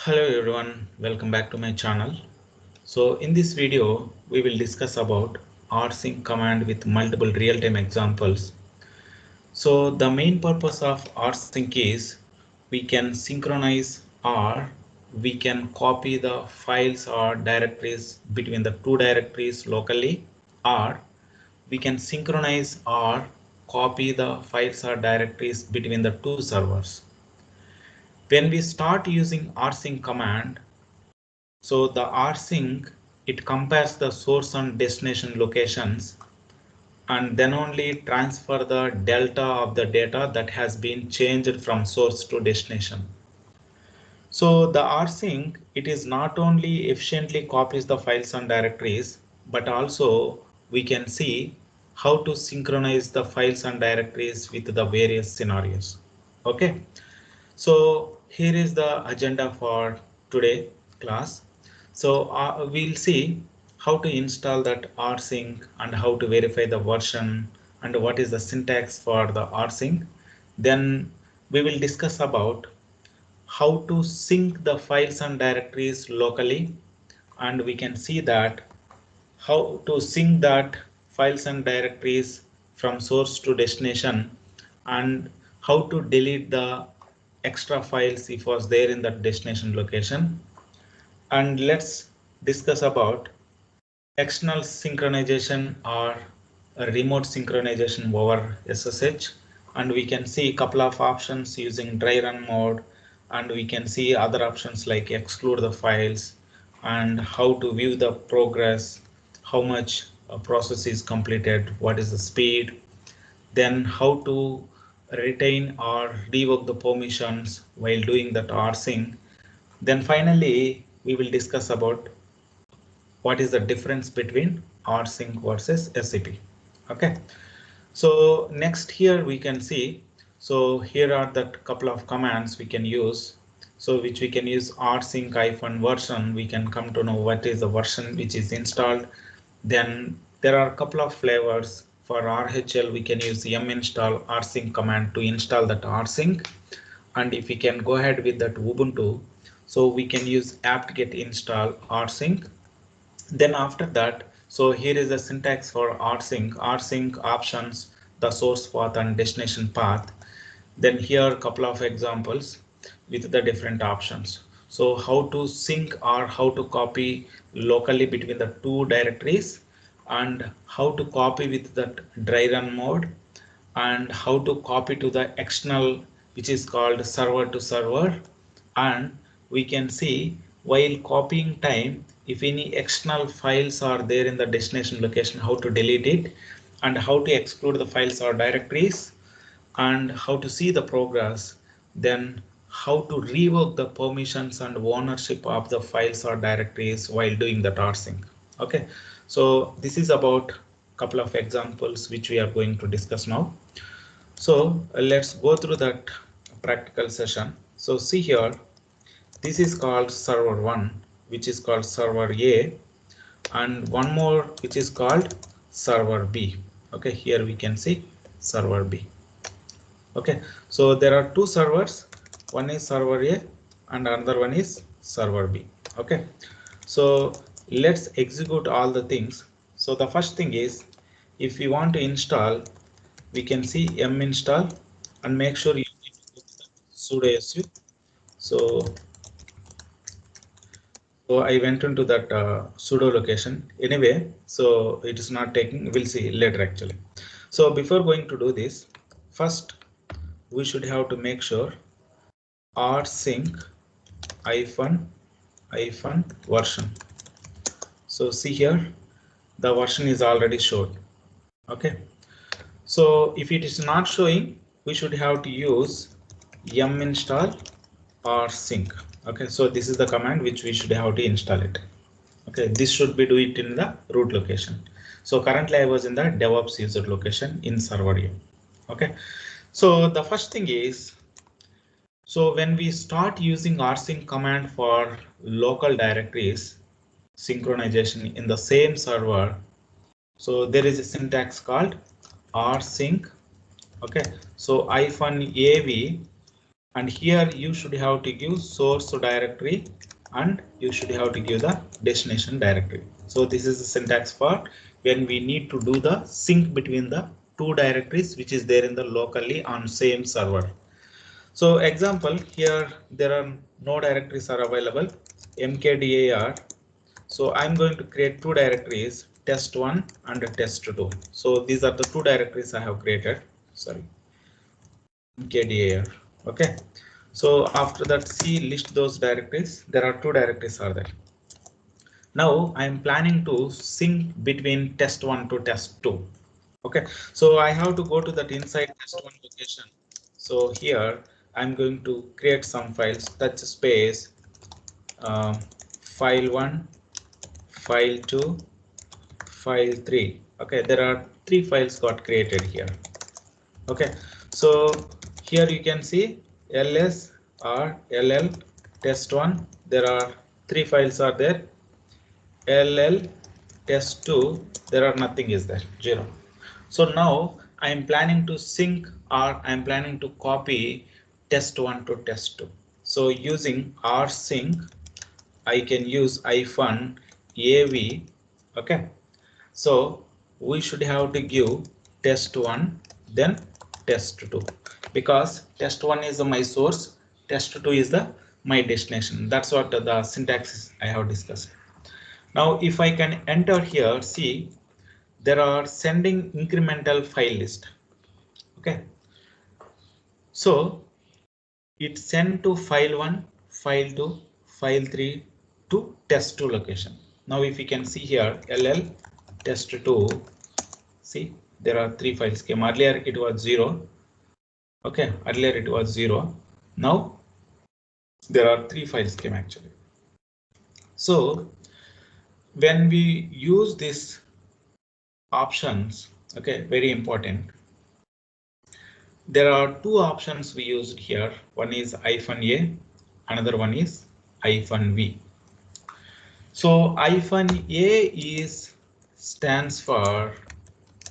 Hello everyone, welcome back to my channel. So in this video, we will discuss about rsync command with multiple real-time examples. So the main purpose of rsync is we can synchronize or we can copy the files or directories between the two directories locally, or we can synchronize or copy the files or directories between the two servers. When we start using rsync command, so the rsync, it compares the source and destination locations and then only transfer the delta of the data that has been changed from source to destination. So the rsync, it is not only efficiently copies the files and directories, but also we can see how to synchronize the files and directories with the various scenarios. Okay. So here is the agenda for today class. So we'll see how to install that rsync and how to verify the version and what is the syntax for the rsync. Then we will discuss about how to sync the files and directories locally, and we can see that how to sync that files and directories from source to destination, and how to delete the extra files if was there in that destination location. And let's discuss about external synchronization or a remote synchronization over SSH, and we can see a couple of options using dry run mode, and we can see other options like exclude the files and how to view the progress, how much a process is completed, what is the speed, then how to retain or revoke the permissions while doing that rsync. Then finally we will discuss about what is the difference between rsync versus SCP. Okay, so next here we can see, so here are the couple of commands we can use, so which we can use rsync -version. We can come to know what is the version which is installed. Then there are a couple of flavors. For RHL we can use minstall rsync command to install that rsync, and if we can go ahead with that Ubuntu, so we can use apt-get install rsync. Then after that, so here is the syntax for rsync. Rsync options the source path and destination path. Then here a couple of examples with the different options. So how to sync or how to copy locally between the two directories, and how to copy with that dry run mode, and how to copy to the external, which is called server to server. And we can see while copying time, if any external files are there in the destination location, how to delete it, and how to exclude the files or directories, and how to see the progress, then how to revoke the permissions and ownership of the files or directories while doing the rsync. Okay, so this is about a couple of examples which we are going to discuss now. So let's go through that practical session. So see here, this is called server 1, which is called server A, and one more which is called server B. Okay, here we can see server B. Okay, so there are two servers, one is server A and another one is server B. Okay, so let's execute all the things. So the first thing is, if we want to install, we can see minstall, and make sure you sudo su. So I went into that sudo location anyway, so it is not taking, we'll see later actually. So before going to do this, first we should have to make sure rsync -version. So see here, the version is already showed. Okay, so if it is not showing, we should have to use minstall rsync. Okay, so this is the command which we should have to install it. Okay, this should be do it in the root location. So currently I was in the DevOps user location in server A. Okay, so the first thing is, so when we start using rsync command for local directories synchronization in the same server, so there is a syntax called rsync. Okay, so -av and here you should have to give source directory and you should have to give the destination directory. So this is the syntax for when we need to do the sync between the two directories which is there in the locally on same server. So example, here there are no directories are available, mkdir. So I'm going to create two directories, test1 and test2. So these are the two directories I have created. Sorry, mkdir. Okay. So after that, see list those directories. There are two directories are there. Now I am planning to sync between test1 to test2. Okay, so I have to go to that inside test1 location. So here I'm going to create some files, touch space, file1, file2, file3. Okay, there are three files got created here. Okay, so here you can see ls or ll test1. There are three files are there. ll test2, there are nothing is there, 0. So now I am planning to sync or I am planning to copy test1 to test2. So using rsync, I can use -av. Okay, so we should have to give test1 then test2 because test1 is my source, test2 is the my destination. That's what the syntax is I have discussed. Now if I can enter here, see there are sending incremental file list. Okay, so it sent to file1, file2, file3 to test2 location. Now if you can see here ll test2, see there are three files came. Earlier it was 0. Okay, earlier it was 0. Now there are three files came actually. So when we use these options, okay, very important. There are two options we used here. One is -a, another one is -v. So -a is stands for,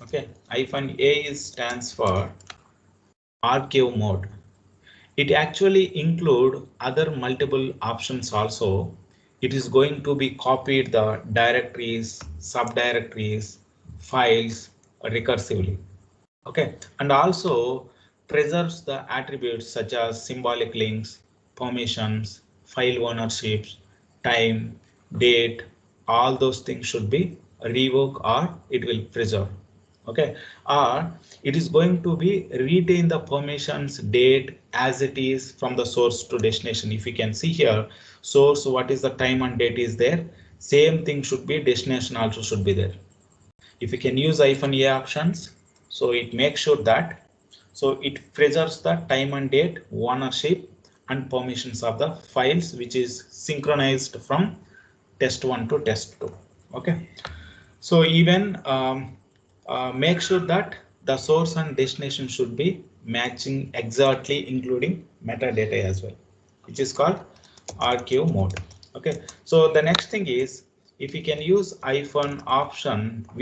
okay, -a is stands for archive mode. It actually include other multiple options also. It is going to be copied the directories, subdirectories, files recursively. Okay, and also preserves the attributes such as symbolic links, permissions, file ownerships, time, date, all those things should be revoke or it will preserve. Okay, or it is going to be retain the permissions date as it is from the source to destination. If you can see here, source, what is the time and date is there, same thing should be destination also should be there. If you can use -a options, so it makes sure that, so it preserves the time and date, ownership and permissions of the files which is synchronized from test1 to test2. Okay, so even make sure that the source and destination should be matching exactly, including metadata as well, which is called archive mode. Okay, so the next thing is, if you can use option V,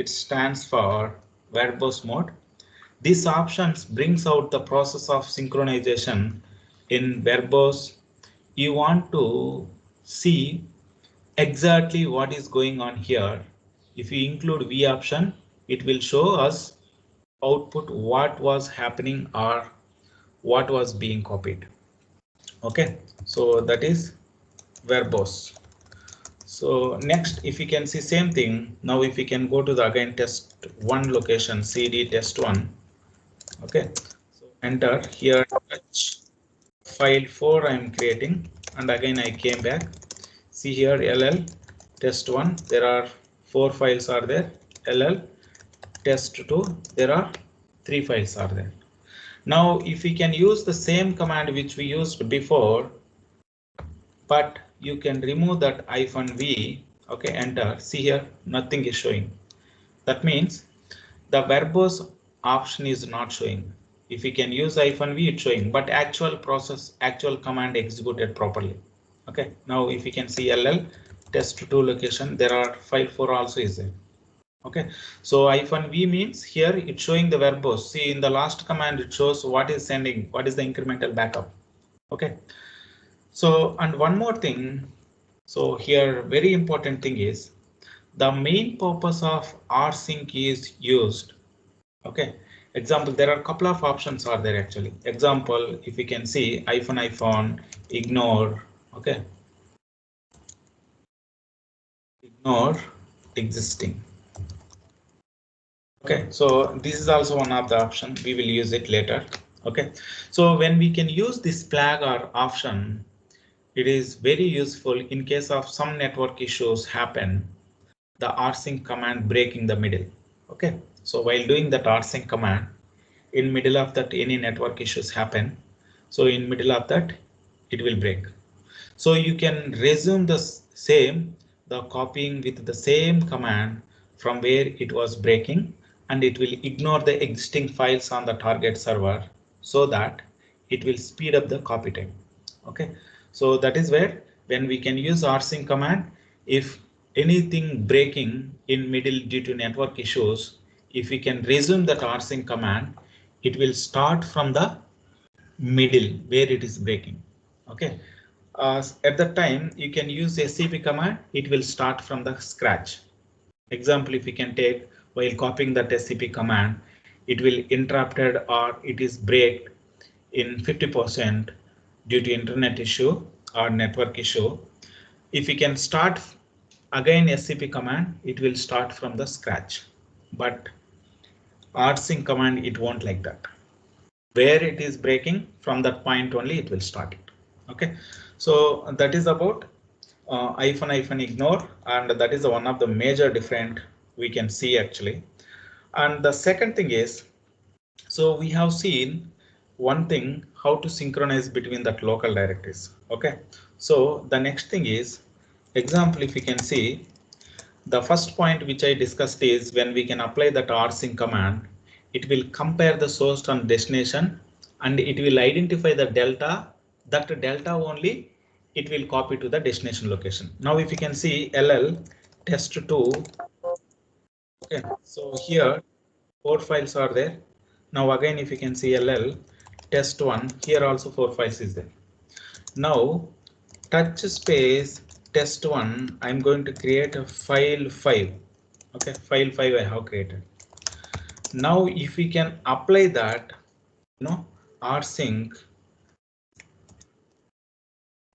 it stands for verbose mode. This option brings out the process of synchronization in verbose. You want to see exactly what is going on here. If you include V option, it will show us output what was happening or what was being copied. Okay, so that is verbose. So next, if you can see same thing, now if you can go to the again test1 location, cd test1. Okay, so enter here, touch file4 I am creating, and again I came back. See here ll test1, there are 4 files are there. ll test2, there are 3 files are there. Now if we can use the same command which we used before, but you can remove that -v. Okay, enter. See here, nothing is showing. That means the verbose option is not showing. If you can use -v, it's showing, but actual process, actual command executed properly. Okay, now if you can see ll test2 location, there are file4 also is there. Okay, so -v means here it's showing the verbose. See, in the last command it shows what is sending, what is the incremental backup. Okay, so and one more thing. So here very important thing is the main purpose of rsync is used. Okay, example, there are a couple of options are there actually. Example, if you can see iPhone ignore. Okay, ignore existing. Okay, so this is also one of the option. We will use it later. Okay, so when we can use this flag or option, it is very useful in case of some network issues happen, the rsync command break in the middle. Okay, so while doing that rsync command, in middle of that any network issues happen. So in middle of that, it will break. So you can resume the same, the copying with the same command from where it was breaking, and it will ignore the existing files on the target server so that it will speed up the copy time. Okay, so that is where when we can use rsync command, if anything breaking in middle due to network issues, if we can resume that rsync command, it will start from the middle where it is breaking. Okay, at that time you can use scp command, it will start from the scratch. Example, if you can take while copying that scp command, it will interrupted or it is break in 50% due to internet issue or network issue. If you can start again scp command, it will start from the scratch, but rsync command it won't like that. Where it is breaking from that point only it will start it. Okay, so that is about ignore, and that is one of the major different we can see actually. And the second thing is, so we have seen one thing, how to synchronize between that local directories. Okay, so the next thing is example, if you can see the first point which I discussed is when we can apply that rsync command, it will compare the source and destination and it will identify the delta. That delta only it will copy to the destination location. Now if you can see ll test2. Okay, so here 4 files are there. Now again if you can see ll test1, here also 4 files is there. Now touch space test1, I'm going to create a file 5. Okay, file 5 I have created. Now if we can apply that, rsync,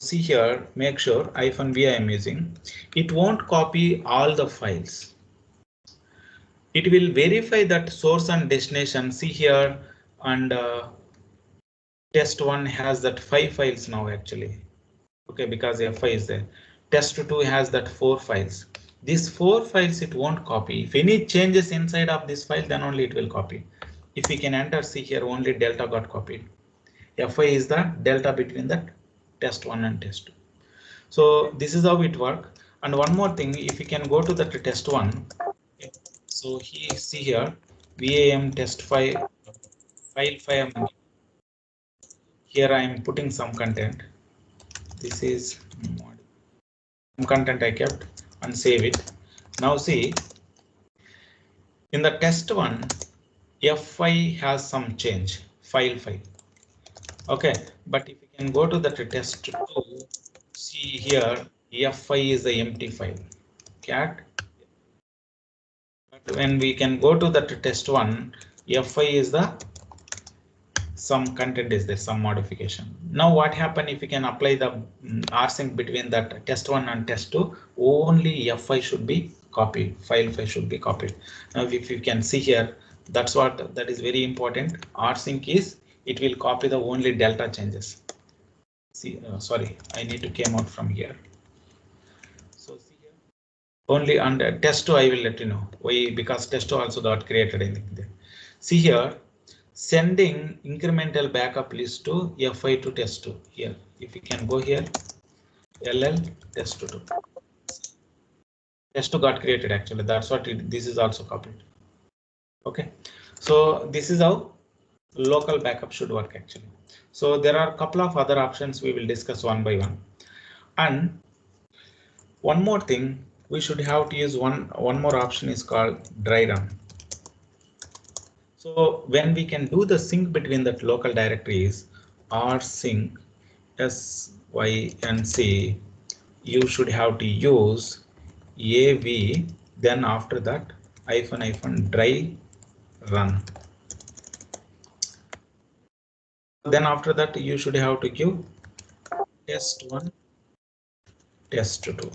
see here, make sure -v I am using, it won't copy all the files. It will verify that source and destination. See here, and test1 has that 5 files now actually. Okay, because fi is there. Test2 has that 4 files. These 4 files it won't copy. If any changes inside of this file, then only it will copy. If we can enter, see here only delta got copied. Fi is the delta between that test1 and test2. So this is how it works. And one more thing, if you can go to the test1, so see here vam test5 file 5. Here I am putting some content. This is some content I kept and save it. Now see, in the test1, fi has some change, file 5. Okay, but if you can go to the test2, see here fi is the empty file. Cat. But when we can go to the test1, fi is the some content is there, some modification. Now what happen if we can apply the rsync between that test1 and test2, only fi should be copied, file 5 should be copied. Now if you can see here, that's what that is very important. Rsync is it will copy the only delta changes. See, sorry, I need to came out from here. So see here, only under test2 I will let you know why, because test2 also got created in there. See here, sending incremental backup list to fi to test2. Here if you can go here, ll test2, test2 got created actually. That's what this is also copied. Okay, so this is how local backup should work actually. So there are a couple of other options we will discuss one by one. And one more thing, we should have to use one more option is called dry run. So when we can do the sync between that local directories rsync sync, you should have to use av, then after that hyphen dry run. Then after that you should have to give test1 test2.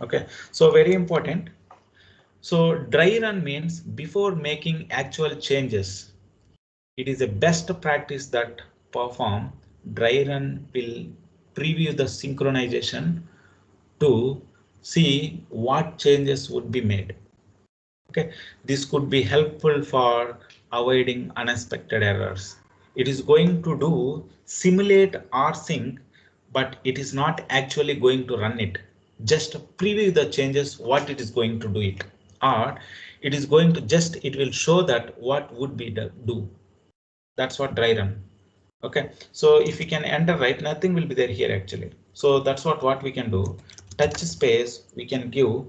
Okay, so very important. So dry run means before making actual changes. It is a best practice that perform dry run will preview the synchronization to see what changes would be made. Okay, this could be helpful for avoiding unexpected errors. It is going to do simulate rsync, but it is not actually going to run it. Just preview the changes, what it is going to do it, or it is going to just, it will show that what would be the do. That's what dry run. Okay, so if you can enter right, nothing will be there here actually. So that's what we can do. Touch space, we can give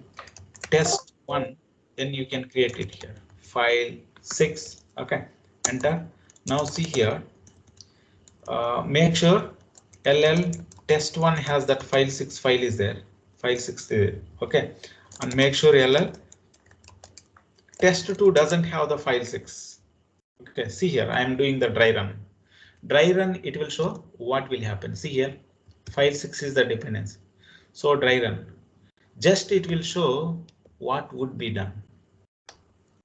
test1, then you can create it here. File 6. Okay, enter. Now see here. Make sure ll test1 has that file 6 file is there. File 6 is there. Okay, and make sure ll test2 doesn't have the file 6. Okay, see here I am doing the dry run. Dry run, it will show what will happen. See here, file 6 is the dependency. So dry run, just it will show what would be done.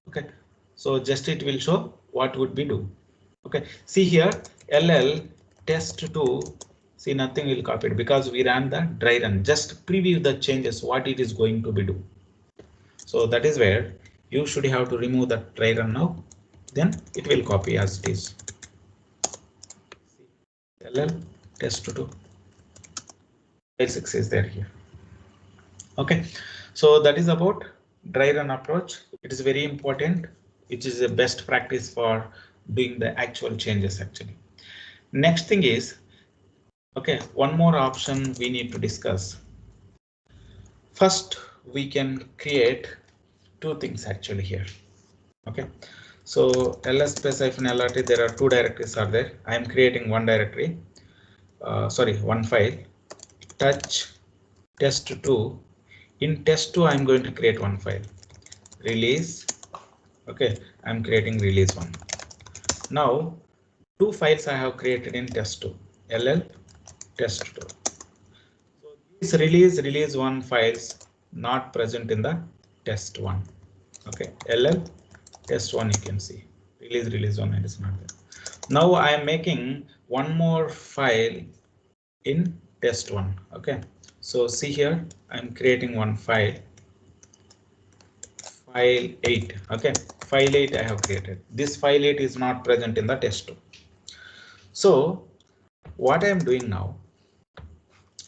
Okay, so just it will show what would be do. Okay, see here ll test2, see nothing will copy it because we ran the dry run. Just preview the changes what it is going to be do. So that is where you should have to remove that dry run now. Then it will copy as it is. ll test2 file 6 is there here. Okay, so that is about dry run approach. It is very important. It is a best practice for doing the actual changes actually. Next thing is, okay, one more option we need to discuss. First, we can create two things actually here. Okay, so ls space -lrt, there are two directories are there. I am creating one directory, one file, touch test2. In test2, I'm going to create one file, release. Okay, I'm creating release 1. Now, two files I have created in test2, ll test2. So this release 1 files not present in the test1. Okay, ll test1, you can see release 1 is not there. Now I am making one more file in test1. Okay, so see here I'm creating one file, file 8. Okay, file 8 I have created. This file 8 is not present in the test2. So what I am doing now,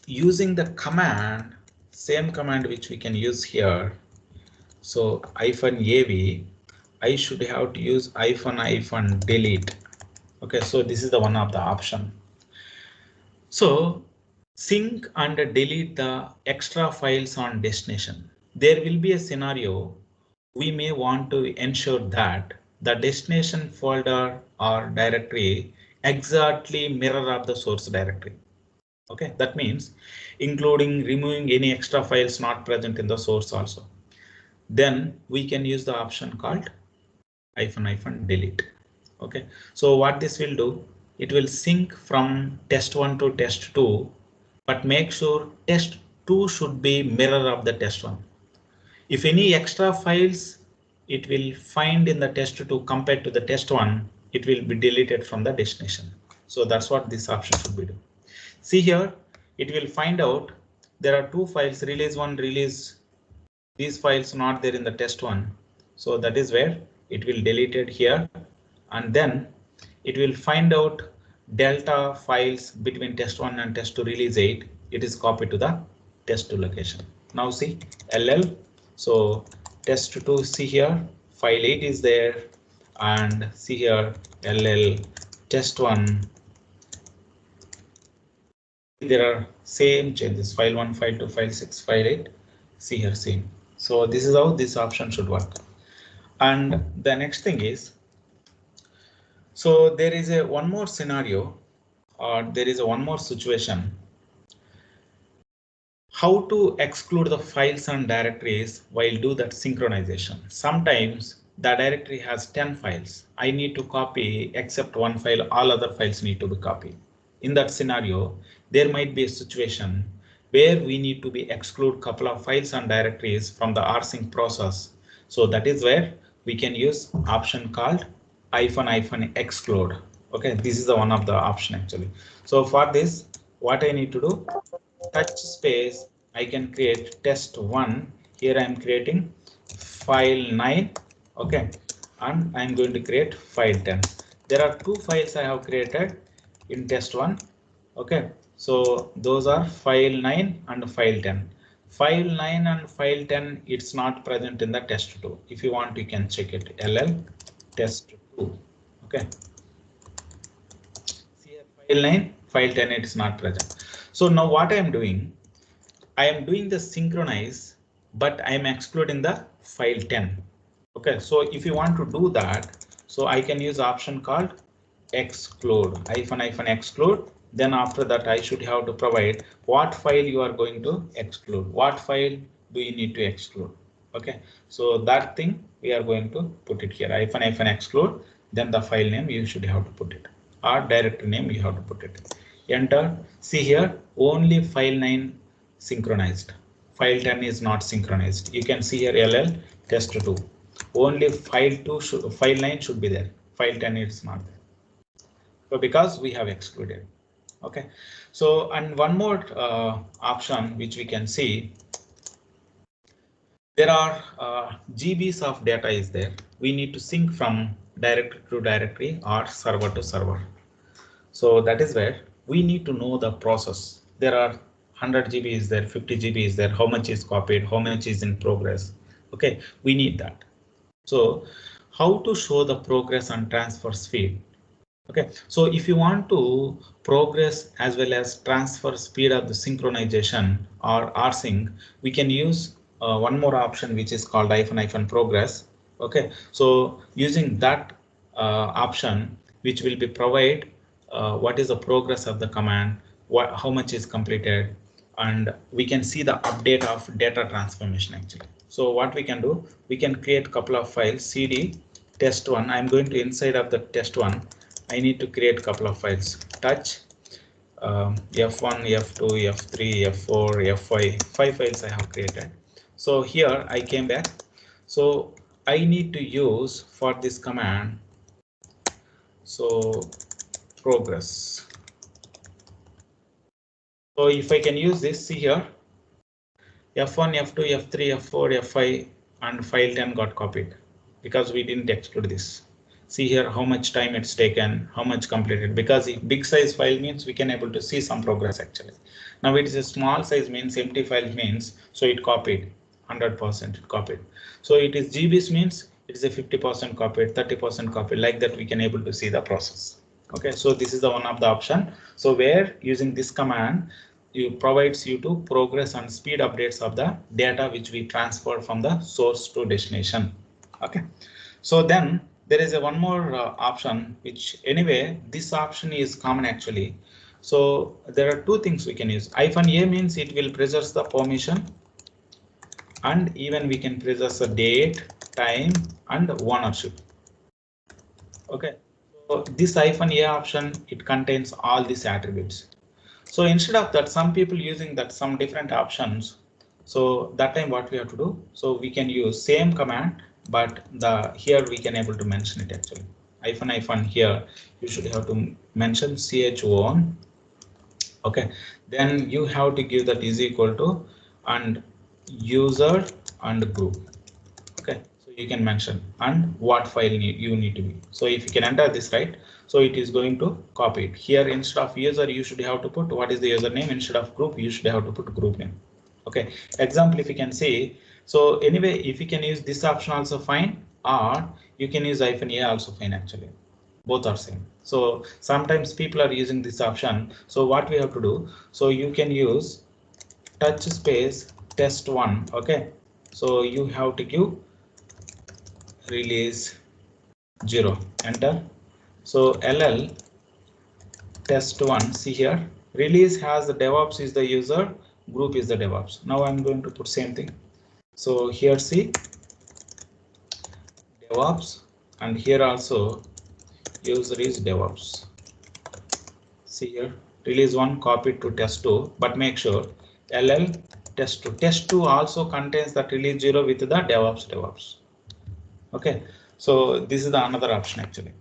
using the command, same command which we can use here. So -av, I should have to use - delete. Okay, so this is the one of the option. So sync and delete the extra files on destination. There will be a scenario we may want to ensure that the destination folder or directory exactly mirror of the source directory. Okay, that means including removing any extra files not present in the source also. Then we can use the option called - delete. Okay, so what this will do, it will sync from test1 to test2, but make sure test2 should be mirror of the test1. If any extra files it will find in the test2 compared to the test1, it will be deleted from the destination. So that's what this option should be do. See here, it will find out there are two files, release 1, release. These files not there in the test1. So that is where it will delete it here, and then it will find out delta files between test1 and test2 release 8. It is copied to the test2 location. Now see ll. So test2, see here file 8 is there, and see here ll test1. There are same changes, file 1, file 2, file 6, file 8. See here same. So this is how this option should work. And the next thing is, so there is a one more scenario, or there is a one more situation. How to exclude the files and directories while do that synchronization. Sometimes the directory has 10 files. I need to copy except one file, all other files need to be copied. In that scenario, there might be a situation where we need to be exclude couple of files and directories from the rsync process. So that is where we can use option called -exclude. Okay, this is the one of the option actually. So for this, what I need to do, touch space, I can create test1. Here I am creating file 9. Okay, and I'm going to create file 10. There are two files I have created in test1. Okay, so those are file 9 and file 10. File 9 and file 10, it's not present in the test2. If you want, you can check it, ll test2. Okay, see here, file 9, file 10, it's not present. So now what I am doing, I am doing the synchronize, but I am excluding the file 10. Okay, so if you want to do that, so I can use option called exclude, -exclude. Then after that, I should have to provide what file you are going to exclude. What file do you need to exclude? Okay, so that thing we are going to put it here, -exclude. Then the file name you should have to put it, or directory name you have to put it. Enter. See here, only file 9 synchronized. File 10 is not synchronized. You can see here ll test2. Only file 9 should be there. File 10 is not there. So because we have excluded. Okay. So and one more option which we can see. There are GBs of data is there. We need to sync from directory to directory or server to server. So that is where we need to know the process. There are 100 GB is there, 50 GB is there, how much is copied, how much is in progress. Okay, we need that. So how to show the progress and transfer speed? Okay, so if you want to progress as well as transfer speed of the synchronization or rsync, we can use one more option which is called -progress. Okay, so using that option, which will be provide what is the progress of the command, how much is completed, and we can see the update of data transformation actually. So what we can do, we can create a couple of files, cd test1. I'm going to inside of the test1. I need to create a couple of files. Touch f1, f2, f3, f4, f5. 5 files I have created. So here I came back. So I need to use for this command. So progress. So if I can use this, see here, f1, f2, f3, f4, f5, and file 10 got copied because we didn't exclude this. See here how much time it's taken, how much completed, because if big size file means we can able to see some progress actually. Now it is a small size means empty file means, so it copied 100% copied. So it is GBs means it is a 50% copied, 30% copied, like that we can able to see the process. Okay, so this is the one of the option. So where using this command, it provides you to progress and speed updates of the data which we transfer from the source to destination. Okay, so then there is a one more option which anyway this option is common actually. So there are two things we can use. -a means it will preserve the permission, and even we can preserve the date, time, and ownership. Okay, so this -a option, it contains all these attributes. So instead of that, some people using that some different options. So that time what we have to do, so we can use same command, but the here we can able to mention it actually. -, here you should have to mention ch1. Okay, then you have to give that is equal to and user and group. Okay, so you can mention and what file you need to be. So if you can enter this right, so it is going to copy it here. Instead of user, you should have to put what is the username. Instead of group, you should have to put group name. Okay, example if you can say. So anyway, if you can use this option also fine, or you can use -a also fine actually. Both are same. So sometimes people are using this option. So what we have to do, so you can use touch space test1. Okay, So you have to give release 0, enter. So ll test1, see here, release has the DevOps is the user, group is the DevOps. Now I'm going to put same thing. So here see DevOps, and here also user is DevOps. See here, release 1 copied to test2, but make sure ll test2. Test2 also contains that release 0 with the DevOps. Okay, so this is the another option actually.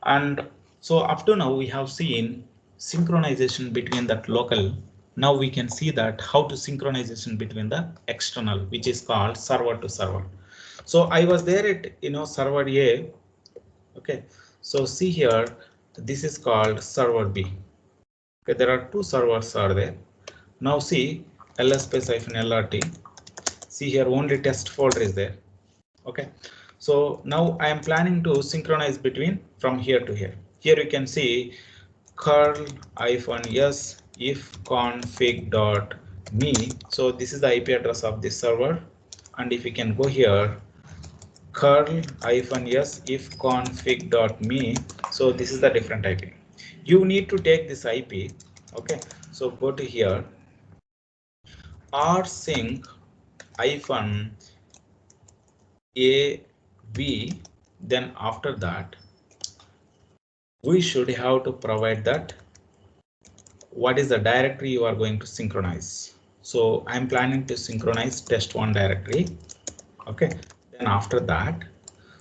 And so up to now we have seen synchronization between that local. Now we can see that how to synchronization between the external, which is called server to server. So I was there at server A. Okay, so see here, this is called server B. Okay, there are two servers are there. Now see ls space -lrt. See here only test folder is there. Okay, so now I am planning to synchronize between from here to here. Here you can see curl -s if config.me. So this is the IP address of this server, and if you can go here curl -s if config.me. So this is the different IP. You need to take this IP. Okay, so go to here rsync -av, then after that we should have to provide that what is the directory you are going to synchronize. So I'm planning to synchronize test1 directory. Okay, then after that,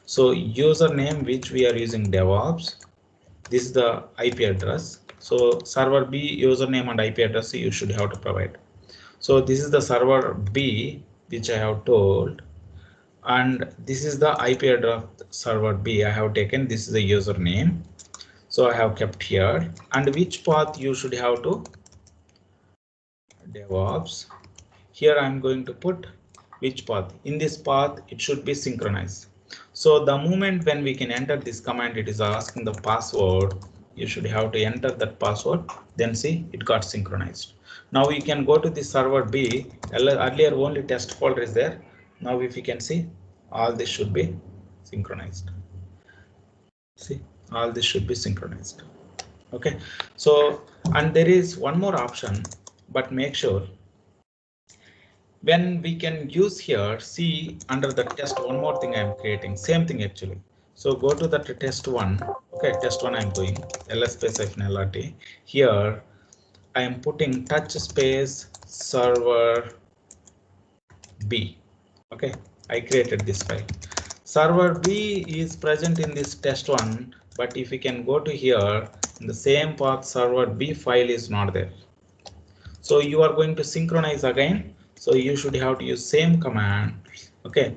so username which we are using DevOps, this is the IP address. So server B username and IP address you should have to provide. So this is the server B which I have told, and this is the IP address server B I have taken. This is the username. So I have kept here, and which path you should have to DevOps. Here I'm going to put which path. In this path it should be synchronized. So the moment when we can enter this command, it is asking the password. You should have to enter that password, then see it got synchronized. Now you can go to the server B. Earlier only test folder is there. Now if you can see, all this should be synchronized. See, all this should be synchronized. Okay, so and there is one more option, but make sure when we can use here, see under the test, one more thing I am creating, same thing actually. So go to the test1. Okay, test1 I'm doing ls space -lrt. Here I am putting touch space server B. Okay, I created this file. Server B is present in this test1, but if you can go to here in the same path, server B file is not there. So you are going to synchronize again. So you should have to use same command. Okay,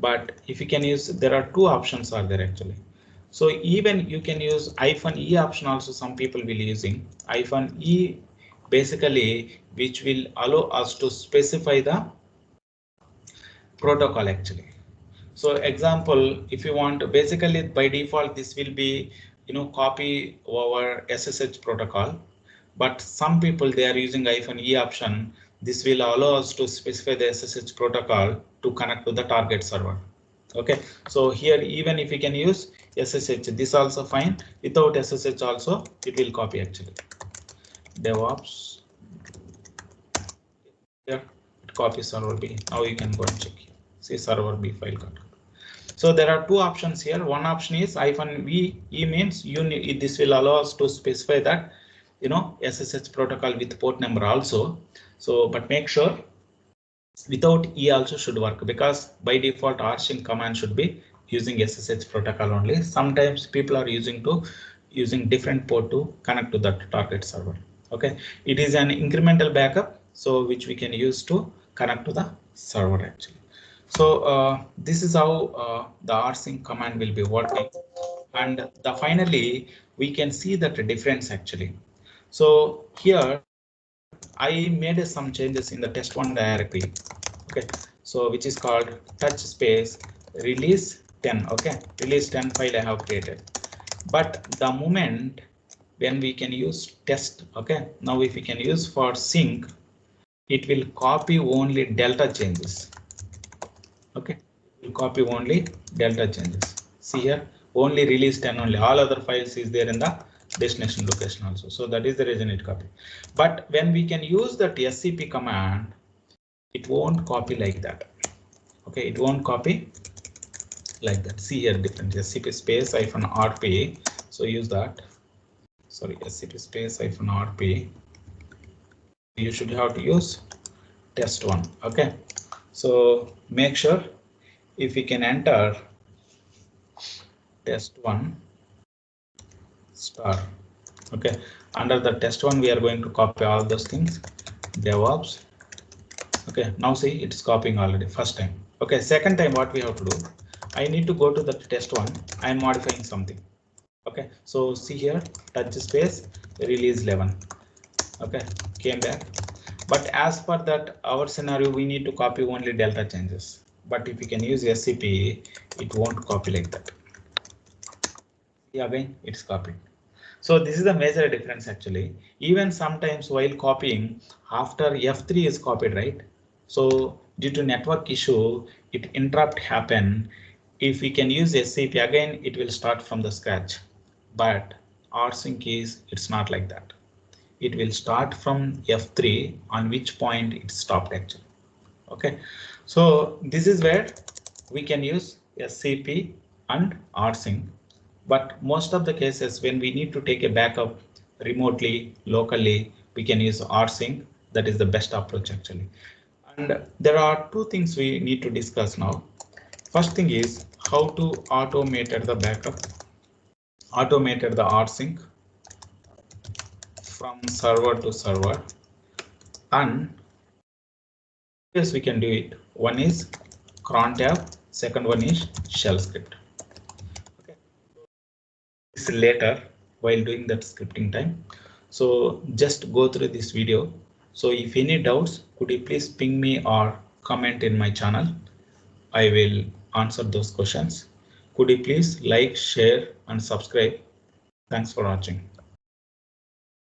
but if you can use, there are two options are there actually. So even you can use -e option also. Some people will using -e basically, which will allow us to specify the protocol actually. So example, if you want, basically by default this will be copy over SSH protocol, but some people they are using -e option. This will allow us to specify the SSH protocol to connect to the target server. Okay, so here even if you can use SSH, this also fine. Without SSH also it will copy actually. DevOps, here it copies server B. Now you can go and check here. See server B file got. So there are two options here. One option is -e means this will allow us to specify that SSH protocol with port number also. So but make sure without E also should work, because by default rsync command should be using SSH protocol only. Sometimes people are using different port to connect to that target server. Okay, it is an incremental backup, so which we can use to connect to the server actually. So this is how the rsync command will be working, and finally we can see that difference actually. So here I made some changes in the test1 directory. Okay, so which is called touch space release 10. Okay, release 10 file I have created, but the moment when we can use test. Okay, now if we can use for sync, it will copy only delta changes. Okay, you copy only delta changes. See here, only release 10 only. All other files is there in the destination location also. So that is the reason it copy. But when we can use that scp command, it won't copy like that. Okay, it won't copy like that. See here, different scp space -rp. So use that. Sorry, scp space -rp. You should have to use test1. Okay, so make sure if we can enter test1 star. Okay, under the test1 we are going to copy all those things, DevOps. Okay, now see it's copying already first time. Okay, second time what we have to do, I need to go to the test1. I am modifying something. Okay, so see here, touch space release 11. Okay, came back. But as per that our scenario, we need to copy only delta changes. But if you can use scp, it won't copy like that. See again, it's copied. So this is the major difference actually. Even sometimes while copying, after F3 is copied, right? So due to network issue, it interrupt happen. If we can use SCP again, it will start from the scratch. But rsync is, it's not like that. It will start from F3 on which point it stopped actually. Okay, so this is where we can use scp and rsync. But most of the cases when we need to take a backup remotely, locally, we can use rsync. That is the best approach actually. And there are two things we need to discuss now. First thing is how to automate the backup, automate the rsync from server to server. And yes, we can do it. One is cron tab, second one is shell script. Okay, this later while doing that scripting time. So just go through this video. So if any doubts, could you please ping me or comment in my channel? I will answer those questions. Could you please like, share and subscribe? Thanks for watching.